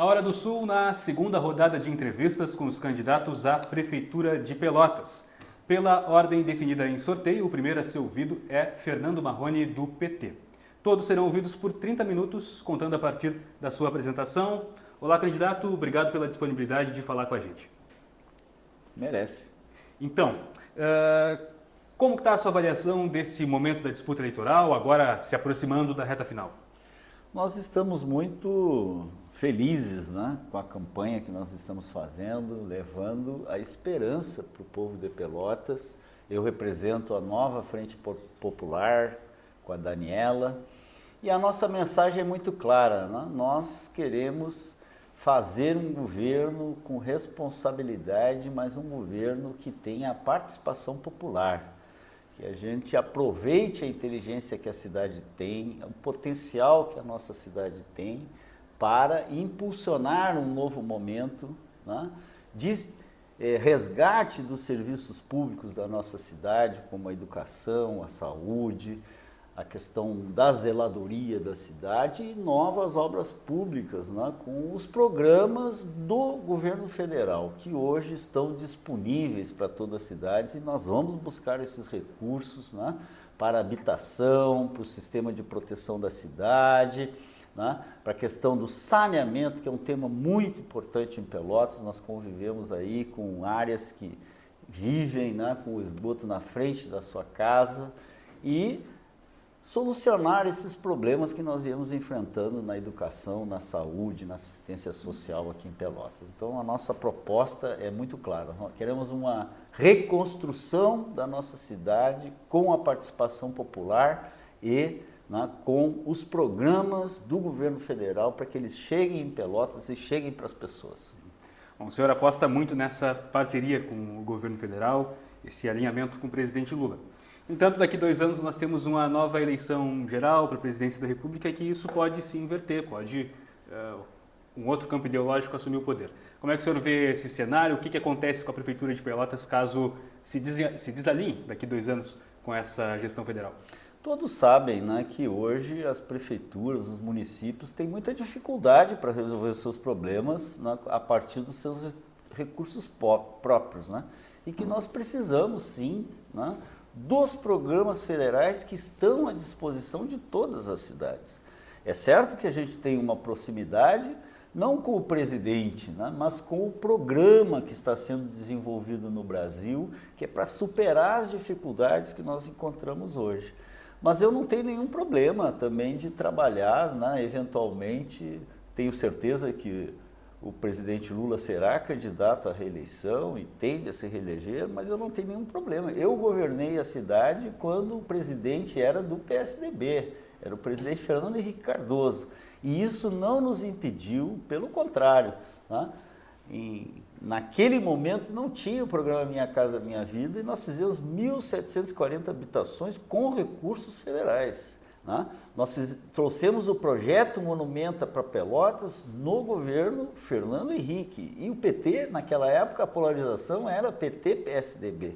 A Hora do Sul na segunda rodada de entrevistas com os candidatos à Prefeitura de Pelotas. Pela ordem definida em sorteio, o primeiro a ser ouvido é Fernando Marrone, do PT. Todos serão ouvidos por 30 minutos, contando a partir da sua apresentação. Olá, candidato, obrigado pela disponibilidade de falar com a gente. Merece. Então, como está a sua avaliação desse momento da disputa eleitoral, agora se aproximando da reta final? Nós estamos muito felizes, né, com a campanha que nós estamos fazendo, levando a esperança para o povo de Pelotas. Eu represento a nova Frente Popular com a Daniela e a nossa mensagem é muito clara, né? Nós queremos fazer um governo com responsabilidade, mas um governo que tenha a participação popular, que a gente aproveite a inteligência que a cidade tem, o potencial que a nossa cidade tem para impulsionar um novo momento, né, de resgate dos serviços públicos da nossa cidade, como a educação, a saúde, a questão da zeladoria da cidade e novas obras públicas, né, com os programas do governo federal, que hoje estão disponíveis para toda a cidade, e nós vamos buscar esses recursos, né, para a habitação, para o sistema de proteção da cidade, né, para a questão do saneamento, que é um tema muito importante em Pelotas. Nós convivemos aí com áreas que vivem, né, com o esgoto na frente da sua casa, e solucionar esses problemas que nós viemos enfrentando na educação, na saúde, na assistência social aqui em Pelotas. Então, a nossa proposta é muito clara. Nós queremos uma reconstrução da nossa cidade com a participação popular e, né, com os programas do governo federal para que eles cheguem em Pelotas e cheguem para as pessoas. Bom, o senhor aposta muito nessa parceria com o governo federal, esse alinhamento com o presidente Lula. No entanto, daqui a 2 anos nós temos uma nova eleição geral para a presidência da República e que isso pode se inverter, pode um outro campo ideológico assumir o poder. Como é que o senhor vê esse cenário? O que acontece com a Prefeitura de Pelotas caso se desalinhe daqui a 2 anos com essa gestão federal? Todos sabem, né, que hoje as prefeituras, os municípios têm muita dificuldade para resolver seus problemas, né, a partir dos seus recursos próprios, né, e que nós precisamos sim, né, dos programas federais que estão à disposição de todas as cidades. É certo que a gente tem uma proximidade, não com o presidente, né, mas com o programa que está sendo desenvolvido no Brasil, que é para superar as dificuldades que nós encontramos hoje. Mas eu não tenho nenhum problema também de trabalhar, né, eventualmente, tenho certeza que o presidente Lula será candidato à reeleição e tende a se reeleger, mas eu não tenho nenhum problema. Eu governei a cidade quando o presidente era do PSDB, era o presidente Fernando Henrique Cardoso. E isso não nos impediu, pelo contrário, né? Naquele momento não tinha o programa Minha Casa Minha Vida e nós fizemos 1.740 habitações com recursos federais. Né? Nós trouxemos o projeto Monumenta para Pelotas no governo Fernando Henrique e o PT, naquela época a polarização era PT-PSDB.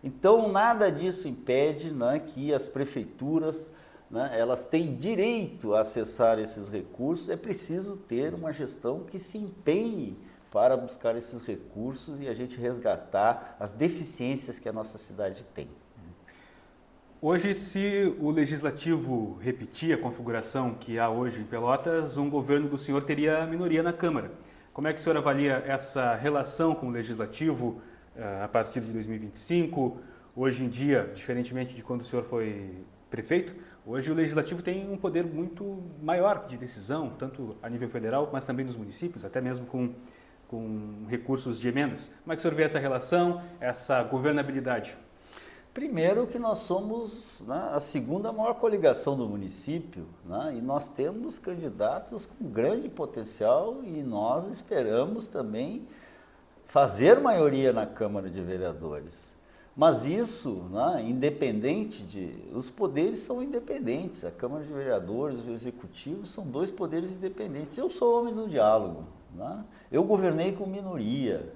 Então nada disso impede, né, que as prefeituras, né, elas têm direito a acessar esses recursos. É preciso ter uma gestão que se empenhe para buscar esses recursos e a gente resgatar as deficiências que a nossa cidade tem. Hoje, se o Legislativo repetir a configuração que há hoje em Pelotas, um governo do senhor teria minoria na Câmara. Como é que o senhor avalia essa relação com o Legislativo a partir de 2025? Hoje em dia, diferentemente de quando o senhor foi prefeito, hoje o Legislativo tem um poder muito maior de decisão, tanto a nível federal, mas também nos municípios, até mesmo com recursos de emendas. Como é que o senhor vê essa relação, essa governabilidade? Primeiro que nós somos, né, a segunda maior coligação do município, né, e nós temos candidatos com grande potencial e nós esperamos também fazer maioria na Câmara de Vereadores. Mas isso, né, independente os poderes são independentes, a Câmara de Vereadores e o Executivo são 2 poderes independentes. Eu sou homem do diálogo, né, eu governei com minoria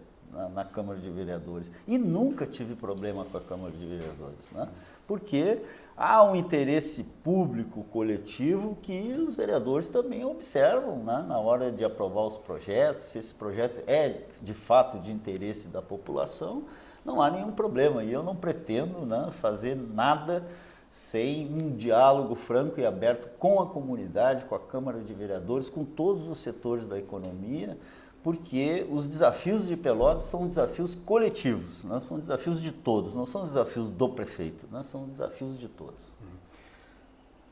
na Câmara de Vereadores e nunca tive problema com a Câmara de Vereadores, né? porque há um interesse público coletivo que os vereadores também observam, né, na hora de aprovar os projetos. Se esse projeto é de fato de interesse da população, não há nenhum problema. E eu não pretendo, né, fazer nada sem um diálogo franco e aberto com a comunidade, com a Câmara de Vereadores, com todos os setores da economia, porque os desafios de Pelotas são desafios coletivos, né? São desafios de todos, não são desafios do prefeito, né? São desafios de todos.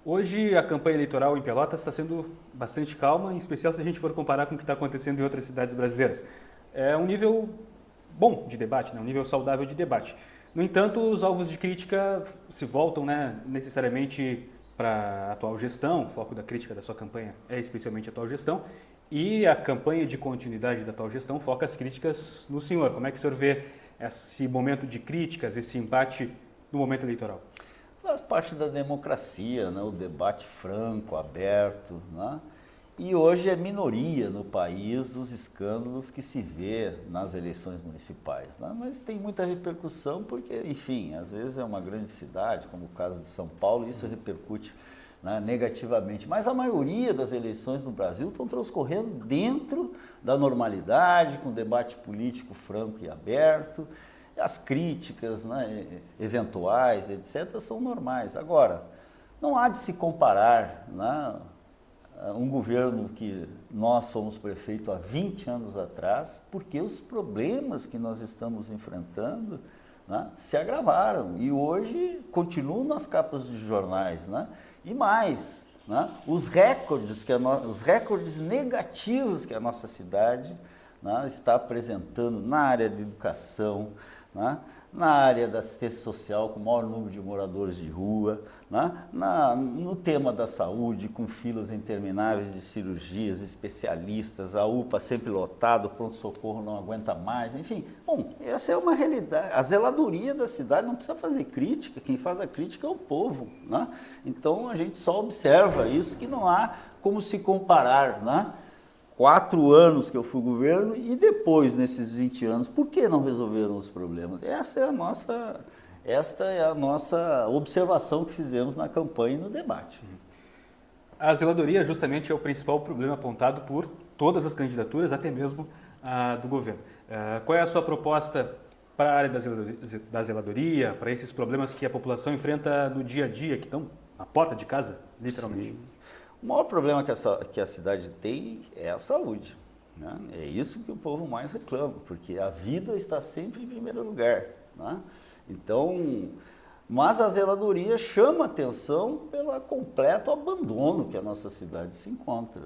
Hoje a campanha eleitoral em Pelotas está sendo bastante calma, em especial se a gente for comparar com o que está acontecendo em outras cidades brasileiras. É um nível bom de debate, né? Um nível saudável de debate. No entanto, os alvos de crítica se voltam, né, necessariamente para a atual gestão, o foco da crítica da sua campanha é especialmente a atual gestão, e a campanha de continuidade da atual gestão foca as críticas no senhor. Como é que o senhor vê esse momento de críticas, esse embate no momento eleitoral? Faz parte da democracia, né? O debate franco, aberto, né? E hoje é minoria no país os escândalos que se vê nas eleições municipais, né? Mas tem muita repercussão porque, enfim, às vezes é uma grande cidade, como o caso de São Paulo, e isso repercute, né, negativamente. Mas a maioria das eleições no Brasil estão transcorrendo dentro da normalidade, com debate político franco e aberto. As críticas, né, eventuais, etc., são normais. Agora, não há de se comparar, né, um governo que nós somos prefeito há 20 anos atrás, porque os problemas que nós estamos enfrentando, né, se agravaram e hoje continuam nas capas de jornais, né? E mais, né, os recordes negativos que a nossa cidade, né, está apresentando na área de educação, né, na área da assistência social, com o maior número de moradores de rua, né, no tema da saúde, com filas intermináveis de cirurgias, especialistas, a UPA sempre lotada, o pronto-socorro não aguenta mais, enfim. Bom, essa é uma realidade. A zeladoria da cidade não precisa fazer crítica, quem faz a crítica é o povo, né? Então a gente só observa isso, que não há como se comparar, né? 4 anos que eu fui governo e depois, nesses 20 anos, por que não resolveram os problemas? Esta é a nossa observação que fizemos na campanha e no debate. A zeladoria justamente é o principal problema apontado por todas as candidaturas, até mesmo a do governo. Qual é a sua proposta para a área da zeladoria, para esses problemas que a população enfrenta no dia a dia, que estão na porta de casa, literalmente? Sim. O maior problema que a cidade tem é a saúde, né? É isso que o povo mais reclama, porque a vida está sempre em primeiro lugar, né? Então, mas a zeladoria chama atenção pelo completo abandono que a nossa cidade se encontra.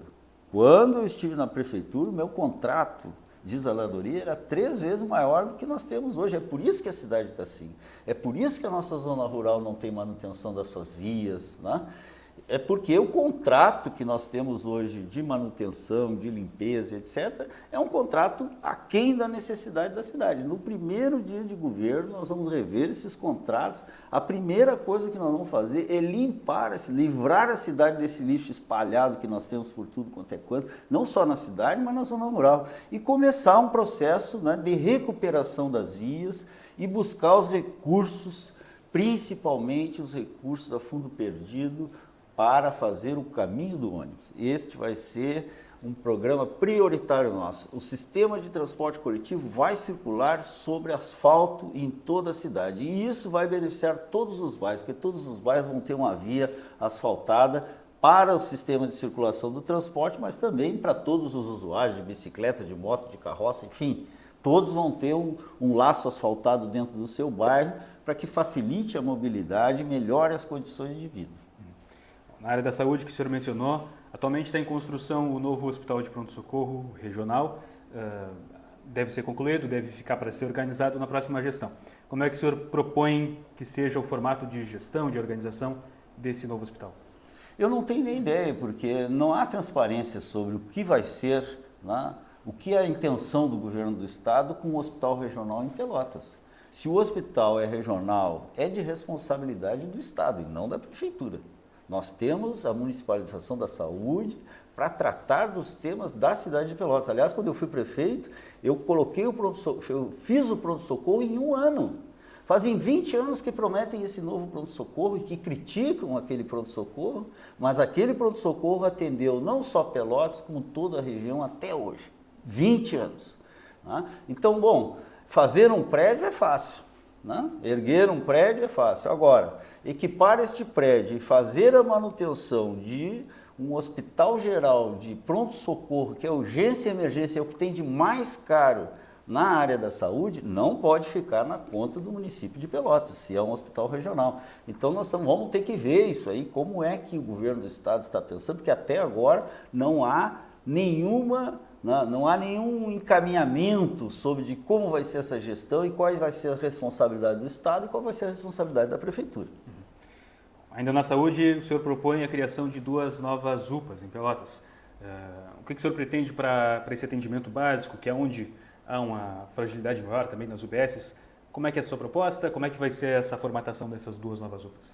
Quando eu estive na prefeitura, o meu contrato de zeladoria era 3 vezes maior do que nós temos hoje. É por isso que a cidade está assim. É por isso que a nossa zona rural não tem manutenção das suas vias, né? É porque o contrato que nós temos hoje de manutenção, de limpeza, etc., é um contrato aquém da necessidade da cidade. No primeiro dia de governo, nós vamos rever esses contratos. A primeira coisa que nós vamos fazer é livrar a cidade desse lixo espalhado que nós temos por tudo quanto é canto, não só na cidade, mas na zona rural. E começar um processo, né, de recuperação das vias e buscar os recursos, principalmente os recursos a fundo perdido, para fazer o caminho do ônibus. Este vai ser um programa prioritário nosso. O sistema de transporte coletivo vai circular sobre asfalto em toda a cidade. E isso vai beneficiar todos os bairros, porque todos os bairros vão ter uma via asfaltada para o sistema de circulação do transporte, mas também para todos os usuários de bicicleta, de moto, de carroça, enfim. Todos vão ter um laço asfaltado dentro do seu bairro para que facilite a mobilidade e melhore as condições de vida. Na área da saúde que o senhor mencionou, atualmente está em construção o novo hospital de pronto-socorro regional, deve ser concluído, deve ficar para ser organizado na próxima gestão. Como é que o senhor propõe que seja o formato de gestão, de organização desse novo hospital? Eu não tenho nem ideia, porque não há transparência sobre o que vai ser, né, o que é a intenção do governo do estado com o hospital regional em Pelotas. Se o hospital é regional, é de responsabilidade do estado e não da prefeitura. Nós temos a municipalização da saúde para tratar dos temas da cidade de Pelotas. Aliás, quando eu fui prefeito, eu fiz o pronto-socorro em 1 ano, Fazem 20 anos que prometem esse novo pronto-socorro e que criticam aquele pronto-socorro, mas aquele pronto-socorro atendeu não só Pelotas, como toda a região até hoje. 20 anos. Né? Então, bom, fazer um prédio é fácil, né? Erguer um prédio é fácil. Agora, equipar este prédio e fazer a manutenção de um hospital geral de pronto-socorro, que é urgência e emergência, é o que tem de mais caro na área da saúde, não pode ficar na conta do município de Pelotas, se é um hospital regional. Então nós vamos ter que ver isso aí, como é que o governo do estado está pensando, porque até agora não há nenhum encaminhamento sobre de como vai ser essa gestão e qual vai ser a responsabilidade do estado e qual vai ser a responsabilidade da prefeitura. Ainda na saúde, o senhor propõe a criação de 2 novas UPAs em Pelotas. O que o senhor pretende para esse atendimento básico, que é onde há uma fragilidade maior também nas UBSs? Como é que é a sua proposta? Como é que vai ser essa formatação dessas 2 novas UPAs?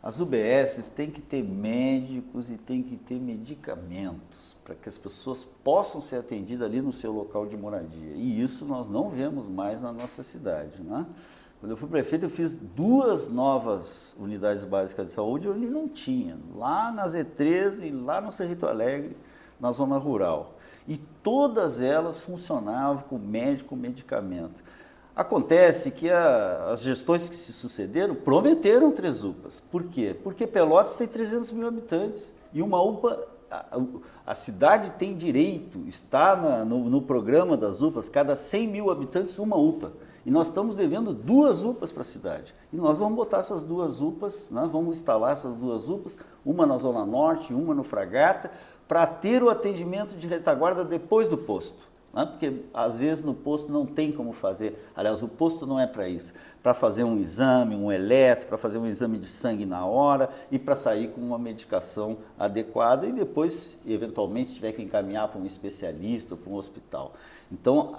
As UBSs têm que ter médicos e têm que ter medicamentos para que as pessoas possam ser atendidas ali no seu local de moradia. E isso nós não vemos mais na nossa cidade, né? Quando eu fui prefeito, eu fiz 2 novas unidades básicas de saúde onde não tinha, lá na Z13 e lá no Cerrito Alegre, na zona rural. E todas elas funcionavam com médico, medicamento. Acontece que as gestões que se sucederam prometeram 3 UPAs. Por quê? Porque Pelotas tem 300 mil habitantes e uma UPA, a cidade tem direito, está no programa das UPAs, cada 100 mil habitantes uma UPA. E nós estamos devendo 2 UPAs para a cidade. E nós vamos botar essas 2 UPAs, né? Vamos instalar essas 2 UPAs, uma na Zona Norte, uma no Fragata, para ter o atendimento de retaguarda depois do posto. Né? Porque às vezes no posto não tem como fazer, aliás, o posto não é para isso, para fazer um exame, um eletro, para fazer um exame de sangue na hora e para sair com uma medicação adequada e depois, eventualmente, tiver que encaminhar para um especialista ou para um hospital. Então,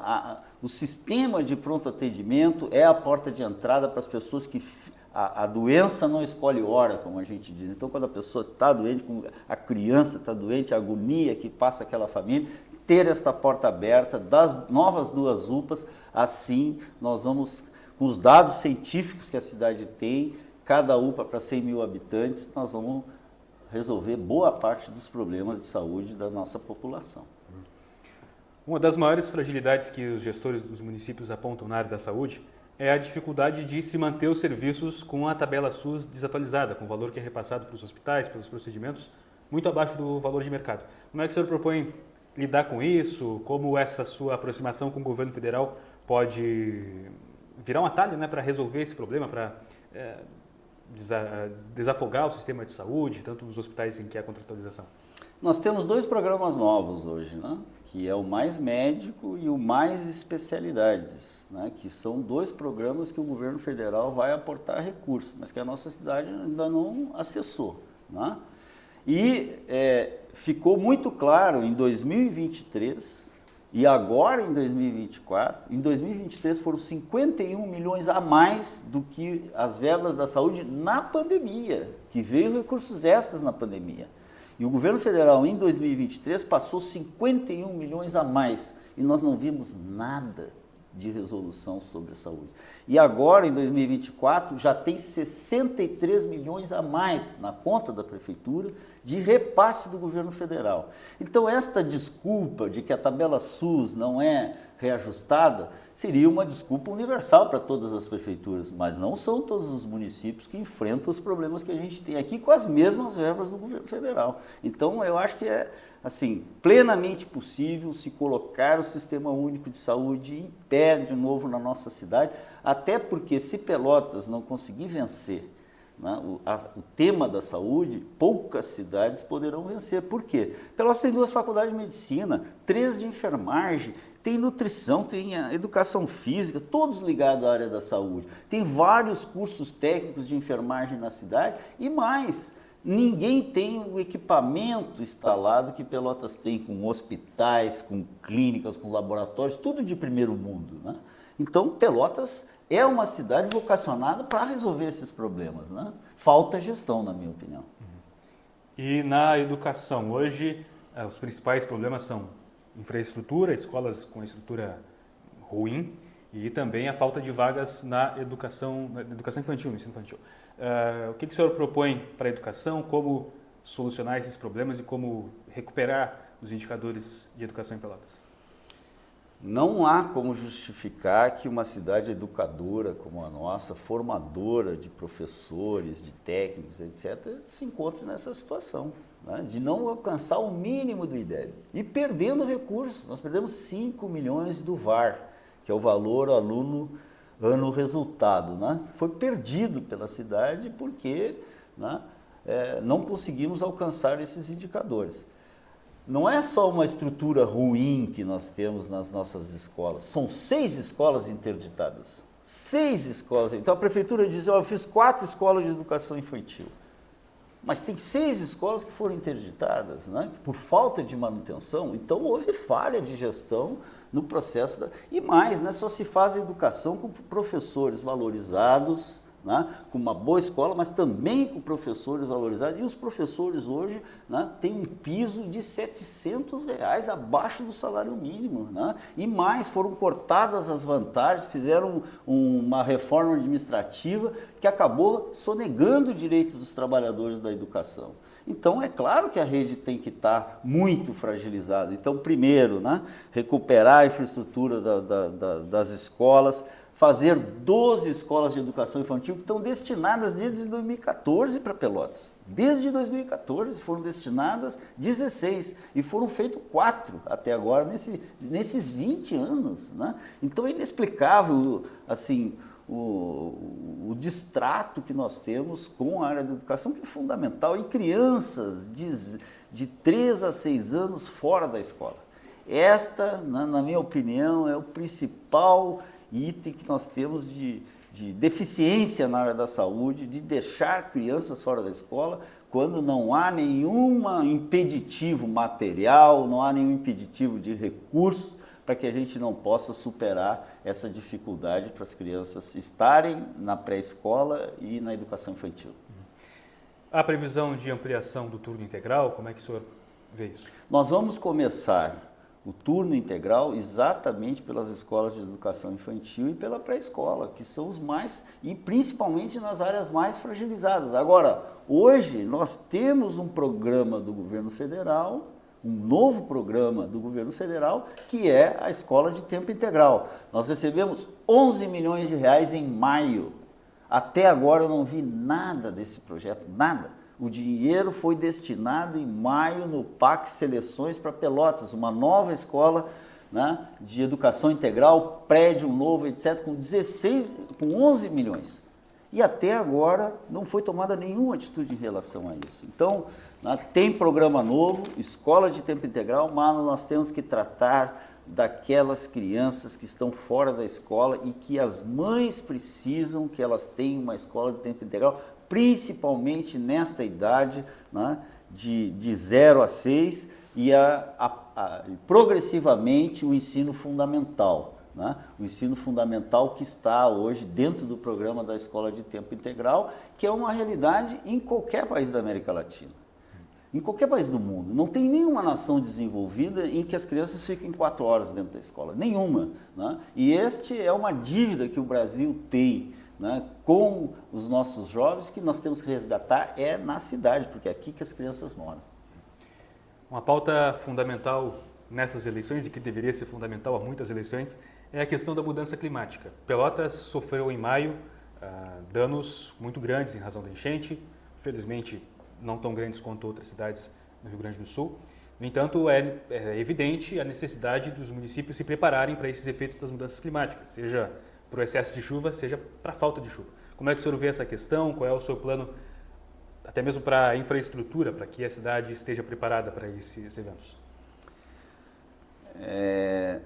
o sistema de pronto atendimento é a porta de entrada para as pessoas que a doença não escolhe hora, como a gente diz. Então, quando a pessoa está doente, a criança está doente, a agonia que passa aquela família, ter esta porta aberta das novas 2 UPAs, assim nós vamos, com os dados científicos que a cidade tem, cada UPA para 100 mil habitantes, nós vamos resolver boa parte dos problemas de saúde da nossa população. Uma das maiores fragilidades que os gestores dos municípios apontam na área da saúde é a dificuldade de se manter os serviços com a tabela SUS desatualizada, com o valor que é repassado para os hospitais, pelos procedimentos, muito abaixo do valor de mercado. Como é que o senhor propõe lidar com isso? Como essa sua aproximação com o governo federal pode virar um atalho, né, para resolver esse problema, para desafogar o sistema de saúde, tanto nos hospitais em que há contratualização? Nós temos 2 programas novos hoje, né? Que é o Mais Médico e o Mais Especialidades, né? Que são 2 programas que o governo federal vai aportar recursos, mas que a nossa cidade ainda não acessou, né? E ficou muito claro em 2023 e agora em 2024, em 2023 foram 51 milhões a mais do que as verbas da saúde na pandemia, que veio recursos extras na pandemia. E o governo federal, em 2023, passou 51 milhões a mais e nós não vimos nada de resolução sobre a saúde. E agora, em 2024, já tem 63 milhões a mais na conta da prefeitura de repasse do governo federal. Então, esta desculpa de que a tabela SUS não é reajustada seria uma desculpa universal para todas as prefeituras, mas não são todos os municípios que enfrentam os problemas que a gente tem aqui com as mesmas verbas do governo federal. Então, eu acho que é assim, plenamente possível se colocar o Sistema Único de Saúde em pé de novo na nossa cidade, até porque se Pelotas não conseguir vencer, né, o tema da saúde, poucas cidades poderão vencer. Por quê? Pelotas tem 2 faculdades de medicina, 3 de enfermagem, tem nutrição, tem educação física, todos ligados à área da saúde. Tem vários cursos técnicos de enfermagem na cidade e mais. Ninguém tem o equipamento instalado que Pelotas tem, com hospitais, com clínicas, com laboratórios, tudo de primeiro mundo, né? Então, Pelotas é uma cidade vocacionada para resolver esses problemas, né? Falta gestão, na minha opinião. E na educação, hoje, os principais problemas são infraestrutura, escolas com estrutura ruim e também a falta de vagas na educação infantil, no ensino infantil. O que o senhor propõe para a educação, como solucionar esses problemas e como recuperar os indicadores de educação em Pelotas? Não há como justificar que uma cidade educadora como a nossa, formadora de professores, de técnicos, etc., se encontre nessa situação, né, de não alcançar o mínimo do IDEB e perdendo recursos. Nós perdemos 5 milhões do VAR, que é o valor aluno ano resultado, né? Foi perdido pela cidade porque, né, não conseguimos alcançar esses indicadores. Não é só uma estrutura ruim que nós temos nas nossas escolas, são 6 escolas interditadas. 6 escolas. Então a prefeitura diz, eu fiz 4 escolas de educação infantil. Mas tem 6 escolas que foram interditadas, né, por falta de manutenção. Então houve falha de gestão no processo. E mais, né, só se faz a educação com professores valorizados, né, com uma boa escola, mas também com professores valorizados. E os professores hoje, né, têm um piso de R$700 abaixo do salário mínimo. Né? E mais, foram cortadas as vantagens, fizeram uma reforma administrativa que acabou sonegando o direito dos trabalhadores da educação. Então, é claro que a rede tem que estar muito fragilizada. Então, primeiro, né, recuperar a infraestrutura das escolas, fazer 12 escolas de educação infantil que estão destinadas desde 2014 para Pelotas. Desde 2014 foram destinadas 16 e foram feitos 4 até agora, nesses 20 anos. Né? Então é inexplicável assim, o distrato que nós temos com a área da educação, que é fundamental, e crianças de 3 a 6 anos fora da escola. Esta, na minha opinião, é o principal item que nós temos de deficiência na área da saúde, de deixar crianças fora da escola, quando não há nenhum impeditivo material, não há nenhum impeditivo de recurso para que a gente não possa superar essa dificuldade para as crianças estarem na pré-escola e na educação infantil. A previsão de ampliação do turno integral, como é que o senhor vê isso? Nós vamos começar o turno integral exatamente pelas escolas de educação infantil e pela pré-escola, que são os mais, e principalmente nas áreas mais fragilizadas. Agora, hoje nós temos um programa do governo federal, um novo programa do governo federal, que é a escola de tempo integral. Nós recebemos 11 milhões de reais em maio. Até agora eu não vi nada desse projeto, nada. O dinheiro foi destinado em maio no PAC Seleções para Pelotas, uma nova escola, né, de educação integral, prédio novo, etc., com 11 milhões. E até agora não foi tomada nenhuma atitude em relação a isso. Então, né, tem programa novo, escola de tempo integral, mas nós temos que tratar daquelas crianças que estão fora da escola e que as mães precisam que elas tenham uma escola de tempo integral, principalmente nesta idade, né, de 0 a 6 e progressivamente o ensino fundamental. Né? O ensino fundamental que está hoje dentro do programa da escola de tempo integral, que é uma realidade em qualquer país da América Latina, em qualquer país do mundo. Não tem nenhuma nação desenvolvida em que as crianças fiquem 4 horas dentro da escola, nenhuma. Né? E este é uma dívida que o Brasil tem, né, com os nossos jovens, que nós temos que resgatar na cidade, porque é aqui que as crianças moram. Uma pauta fundamental nessas eleições, e que deveria ser fundamental a muitas eleições, é a questão da mudança climática. Pelotas sofreu em maio danos muito grandes em razão da enchente, felizmente não tão grandes quanto outras cidades no Rio Grande do Sul. No entanto, é evidente a necessidade dos municípios se prepararem para esses efeitos das mudanças climáticas, seja para o excesso de chuva, seja para a falta de chuva. Como é que o senhor vê essa questão? Qual é o seu plano, até mesmo para a infraestrutura, para que a cidade esteja preparada para esses eventos? É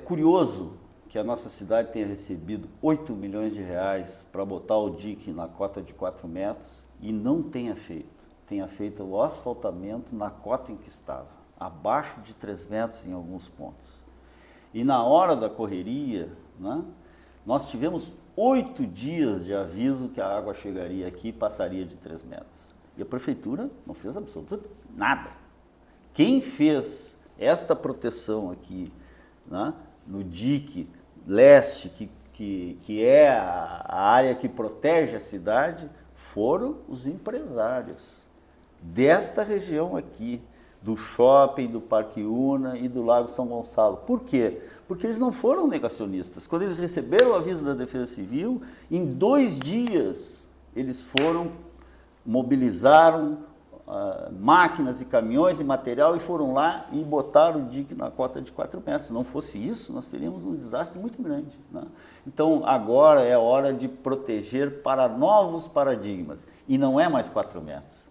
curioso que a nossa cidade tenha recebido 8 milhões de reais para botar o dique na cota de 4 metros e não tenha feito. Tenha feito o asfaltamento na cota em que estava, abaixo de 3 metros em alguns pontos. E na hora da correria, né, nós tivemos 8 dias de aviso que a água chegaria aqui e passaria de 3 metros. E a prefeitura não fez absolutamente nada. Quem fez esta proteção aqui, né, no dique leste, que é a área que protege a cidade, foram os empresários desta região aqui, do shopping, do Parque Una e do Lago São Gonçalo. Por quê? Porque eles não foram negacionistas. Quando eles receberam o aviso da Defesa Civil, em 2 dias eles mobilizaram máquinas e caminhões e material e foram lá e botaram o dique na cota de 4 metros. Se não fosse isso, nós teríamos um desastre muito grande, né? Então, agora é hora de proteger para novos paradigmas. E não é mais 4 metros.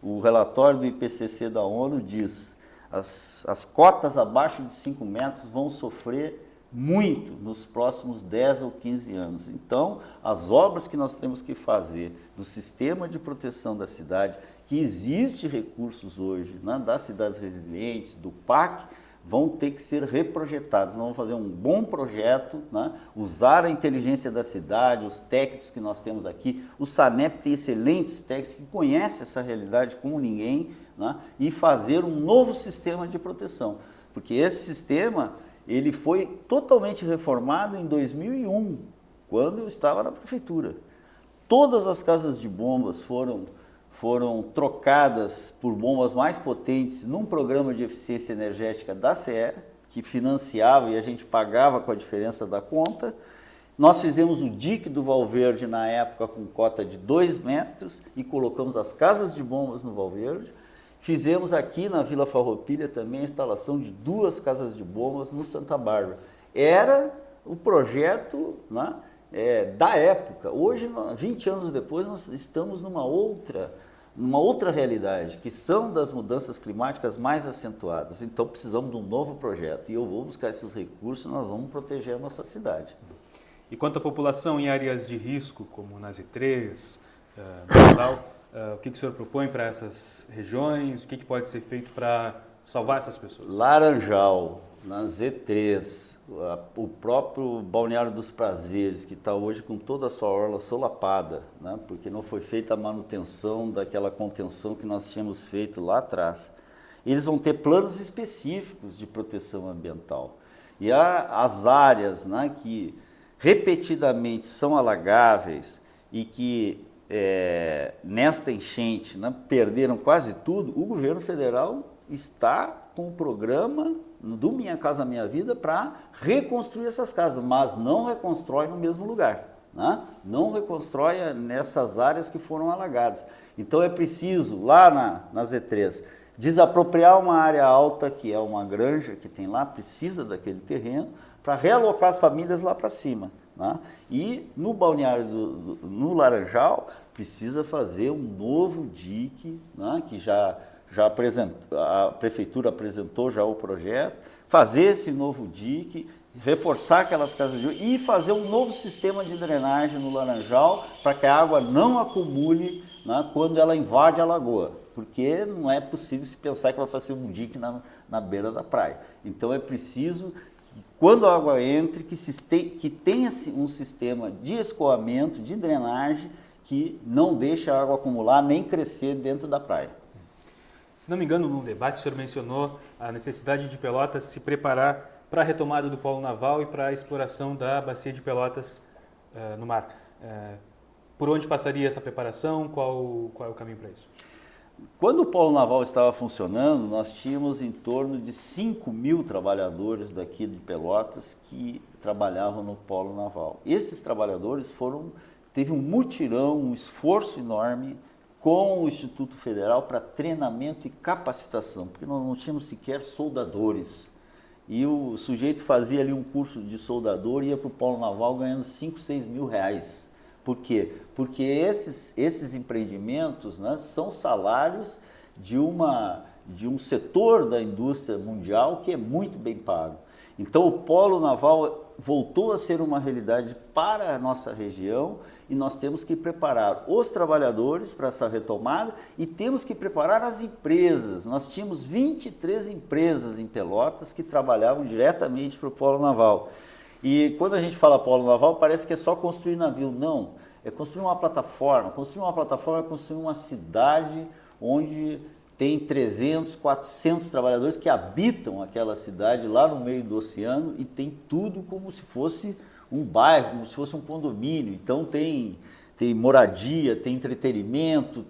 O relatório do IPCC da ONU diz que as cotas abaixo de 5 metros vão sofrer muito nos próximos 10 ou 15 anos. Então, as obras que nós temos que fazer do sistema de proteção da cidade, que existe recursos hoje, né, das cidades resilientes, do PAC, vão ter que ser reprojetados. Nós vamos fazer um bom projeto, né, usar a inteligência da cidade, os técnicos que nós temos aqui. O SANEP tem excelentes técnicos que conhecem essa realidade como ninguém, né, e fazer um novo sistema de proteção. Porque esse sistema ele foi totalmente reformado em 2001, quando eu estava na prefeitura. Todas as casas de bombas foram trocadas por bombas mais potentes num programa de eficiência energética da CE, que financiava e a gente pagava com a diferença da conta. Nós fizemos o dique do Valverde na época com cota de 2 metros e colocamos as casas de bombas no Valverde. Fizemos aqui na Vila Farroupilha também a instalação de 2 casas de bombas no Santa Bárbara. Era o projeto, né, da época. Hoje, 20 anos depois, nós estamos numa outra realidade, que são das mudanças climáticas mais acentuadas. Então, precisamos de um novo projeto. E eu vou buscar esses recursos e nós vamos proteger a nossa cidade. E quanto à população em áreas de risco, como na Z3, Natal, o que o senhor propõe para essas regiões? O que pode ser feito para salvar essas pessoas? Laranjal, na Z3, o próprio Balneário dos Prazeres, que está hoje com toda a sua orla solapada, né, porque não foi feita a manutenção daquela contenção que nós tínhamos feito lá atrás. Eles vão ter planos específicos de proteção ambiental. E as áreas, né, que repetidamente são alagáveis e que nesta enchente, né, perderam quase tudo, o governo federal está com o programa do Minha Casa Minha Vida para reconstruir essas casas, mas não reconstrói no mesmo lugar, né? Não reconstrói nessas áreas que foram alagadas. Então é preciso, lá na Z3, desapropriar uma área alta, que é uma granja que tem lá, precisa daquele terreno, para realocar as famílias lá para cima, né? E no balneário no Laranjal, precisa fazer um novo dique, né, que a prefeitura apresentou já o projeto, fazer esse novo dique, reforçar aquelas casas e fazer um novo sistema de drenagem no Laranjal para que a água não acumule, né, quando ela invade a lagoa, porque não é possível se pensar que vai fazer um dique na beira da praia. Então é preciso que quando a água entre, que tenha um sistema de escoamento, de drenagem, que não deixe a água acumular nem crescer dentro da praia. Se não me engano, no debate o senhor mencionou a necessidade de Pelotas se preparar para a retomada do polo naval e para a exploração da bacia de Pelotas no mar. Por onde passaria essa preparação? Qual é o caminho para isso? Quando o polo naval estava funcionando, nós tínhamos em torno de 5.000 trabalhadores daqui de Pelotas que trabalhavam no polo naval. Esses trabalhadores teve um mutirão, um esforço enorme com o Instituto Federal para treinamento e capacitação, porque nós não tínhamos sequer soldadores. E o sujeito fazia ali um curso de soldador e ia para o polo naval ganhando 5, 6 mil reais. Por quê? Porque esses empreendimentos, né, são salários de um setor da indústria mundial que é muito bem pago. Então o polo naval voltou a ser uma realidade para a nossa região e nós temos que preparar os trabalhadores para essa retomada e temos que preparar as empresas. Nós tínhamos 23 empresas em Pelotas que trabalhavam diretamente para o polo naval. E quando a gente fala polo naval, parece que é só construir navio. Não, é construir uma plataforma. Construir uma plataforma é construir uma cidade onde tem 300, 400 trabalhadores que habitam aquela cidade lá no meio do oceano e tem tudo como se fosse um bairro, como se fosse um condomínio. Então tem moradia, tem entretenimento,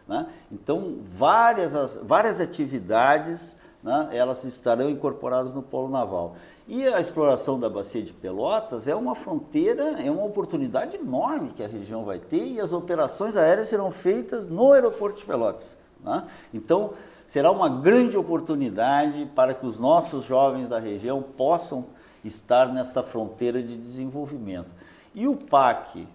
né? Então várias atividades, né, elas estarão incorporadas no polo naval. E a exploração da Bacia de Pelotas é uma fronteira, é uma oportunidade enorme que a região vai ter, e as operações aéreas serão feitas no aeroporto de Pelotas, né? Então será uma grande oportunidade para que os nossos jovens da região possam estar nesta fronteira de desenvolvimento. E o PAC,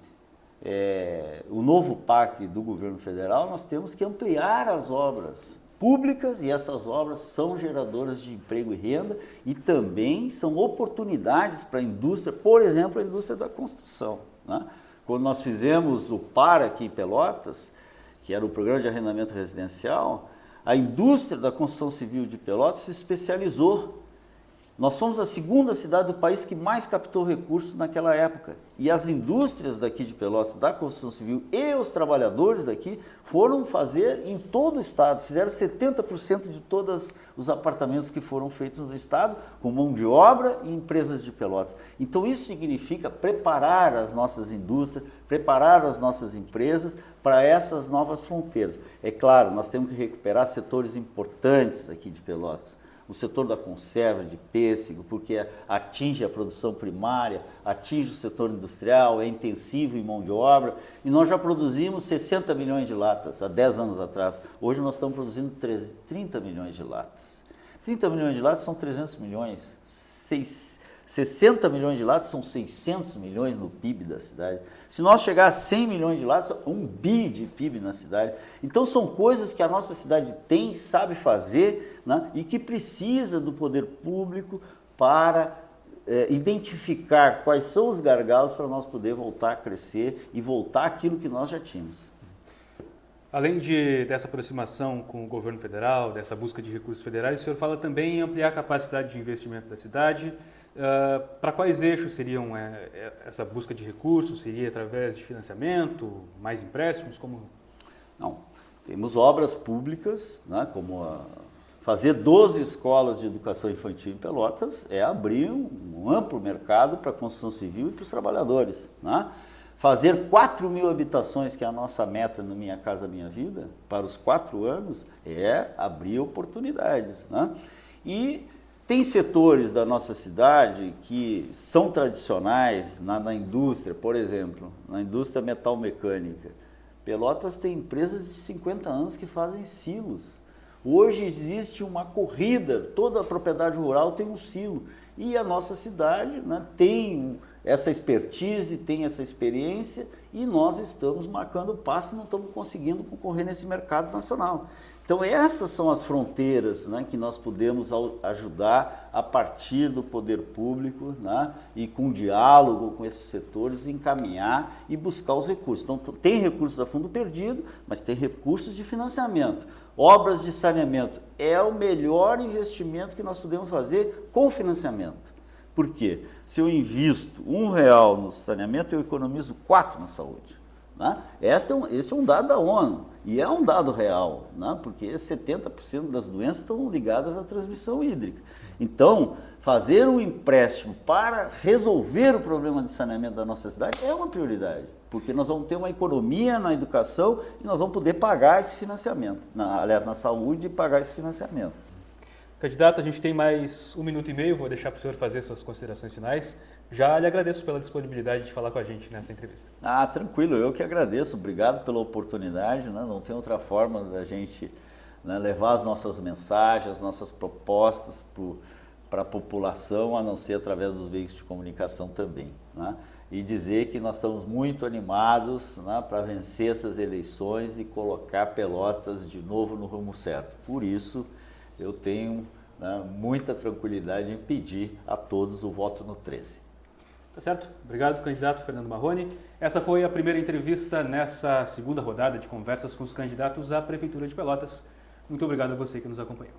o novo PAC do governo federal, nós temos que ampliar as obras públicas, e essas obras são geradoras de emprego e renda e também são oportunidades para a indústria, por exemplo, a indústria da construção, né? Quando nós fizemos o PAR aqui em Pelotas, que era o Programa de Arrendamento Residencial, a indústria da construção civil de Pelotas se especializou. Nós somos a segunda cidade do país que mais captou recursos naquela época. E as indústrias daqui de Pelotas, da construção civil, e os trabalhadores daqui foram fazer em todo o estado, fizeram 70% de todos os apartamentos que foram feitos no estado, com mão de obra e empresas de Pelotas. Então isso significa preparar as nossas indústrias, preparar as nossas empresas para essas novas fronteiras. É claro, nós temos que recuperar setores importantes aqui de Pelotas. O setor da conserva de pêssego, porque atinge a produção primária, atinge o setor industrial, é intensivo em mão de obra, e nós já produzimos 60 milhões de latas há 10 anos atrás. Hoje nós estamos produzindo 30 milhões de latas. 30 milhões de latas são 300 milhões, 60 milhões de latas são 600 milhões no PIB da cidade. Se nós chegar a 100 milhões de latas, 1 bi de PIB na cidade. Então são coisas que a nossa cidade tem, sabe fazer, né, e que precisa do poder público para identificar quais são os gargalos para nós poder voltar a crescer e voltar àquilo que nós já tínhamos. Além dessa aproximação com o governo federal, dessa busca de recursos federais, o senhor fala também em ampliar a capacidade de investimento da cidade. Para quais eixos seriam essa busca de recursos? Seria através de financiamento, mais empréstimos? Como? Não, temos obras públicas, né, como fazer 12 escolas de educação infantil em Pelotas é abrir um amplo mercado para a construção civil e para os trabalhadores, né? Fazer 4.000 habitações, que é a nossa meta no Minha Casa Minha Vida, para os 4 anos, é abrir oportunidades, né? E tem setores da nossa cidade que são tradicionais na indústria, por exemplo, na indústria metal-mecânica. Pelotas tem empresas de 50 anos que fazem silos. Hoje existe uma corrida, toda a propriedade rural tem um silo. E a nossa cidade, né, tem essa expertise, tem essa experiência, e nós estamos marcando o passo e não estamos conseguindo concorrer nesse mercado nacional. Então essas são as fronteiras, né, que nós podemos ajudar a partir do poder público, né, e com diálogo com esses setores encaminhar e buscar os recursos. Então tem recursos a fundo perdido, mas tem recursos de financiamento. Obras de saneamento é o melhor investimento que nós podemos fazer com financiamento. Por quê? Se eu invisto R$1 no saneamento, eu economizo 4 na saúde. Né? Esse é um dado da ONU, e é um dado real, né? Porque 70% das doenças estão ligadas à transmissão hídrica. Então, fazer um empréstimo para resolver o problema de saneamento da nossa cidade é uma prioridade, porque nós vamos ter uma economia na educação e nós vamos poder pagar esse financiamento, na saúde, pagar esse financiamento. Candidato, a gente tem mais 1 minuto e meio, vou deixar para o senhor fazer suas considerações finais. Já lhe agradeço pela disponibilidade de falar com a gente nessa entrevista. Tranquilo, eu que agradeço, obrigado pela oportunidade, né? Não tem outra forma da gente, né, levar as nossas mensagens, as nossas propostas para a população, a não ser através dos veículos de comunicação também, né? E dizer que nós estamos muito animados, né, para vencer essas eleições e colocar Pelotas de novo no rumo certo. Por isso, eu tenho, né, muita tranquilidade em pedir a todos o voto no 13. Tá certo? Obrigado, candidato Fernando Marrone. Essa foi a primeira entrevista nessa segunda rodada de conversas com os candidatos à Prefeitura de Pelotas. Muito obrigado a você que nos acompanhou.